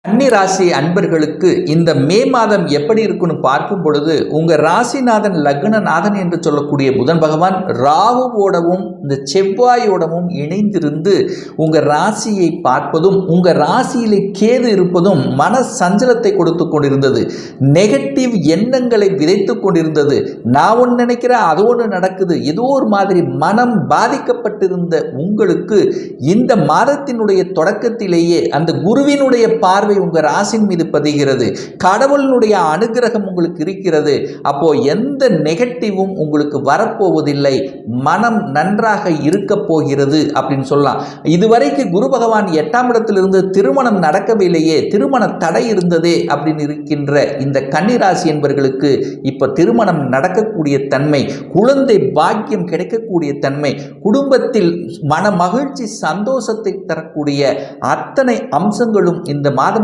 கன்னி ராசி அன்பர்களுக்கு இந்த மே மாதம் எப்படி இருக்குன்னு பார்க்கும் பொழுது உங்க ராசிநாதன் லக்னநாதன் என்று சொல்லக்கூடிய புதன் பகவான் ராகுவோடவும் இந்த செவ்வாயோடவும் இணைந்திருந்து உங்க ராசியை பார்ப்பதும் உங்க ராசியிலே கேது இருப்பதும் மன சஞ்சலத்தை கொடுத்து கொண்டிருந்தது. நெகட்டிவ் எண்ணங்களை விதைத்து கொண்டிருந்தது. நான் ஒன்று நினைக்கிறேன், அது ஒன்று நடக்குது, ஏதோ ஒரு மாதிரி மனம் பாதிக்கப்பட்டிருந்த உங்களுக்கு இந்த மாதத்தினுடைய தொடக்கத்திலேயே அந்த குருவினுடைய பார்வை உங்க ராசியின் மீது பதிகிறது. கடவுளினுடைய அனுகிரகம் உங்களுக்கு இருக்கிறது. அப்போ எந்த நெகட்டிவும் உங்களுக்கு வரப்போவதில்லை. மனம் நன்றாக இருக்க போகிறது அப்படின்னு சொல்லலாம். இதுவரைக்கு குரு பகவான் 8ஆம் இடத்திலிருந்து திருமணம் நடக்கவில்லையே, திருமண தடை இருந்ததே அப்படின்னு இருக்கின்ற இந்த கன்னிராசி என்பவர்களுக்கு இப்ப திருமணம் நடக்கக்கூடிய தன்மை, குழந்தை பாக்கியம் கிடைக்கக்கூடிய தன்மை, குடும்பத்தில் மன மகிழ்ச்சி சந்தோஷத்தை தரக்கூடிய அத்தனை அம்சங்களும் இந்த மாதம்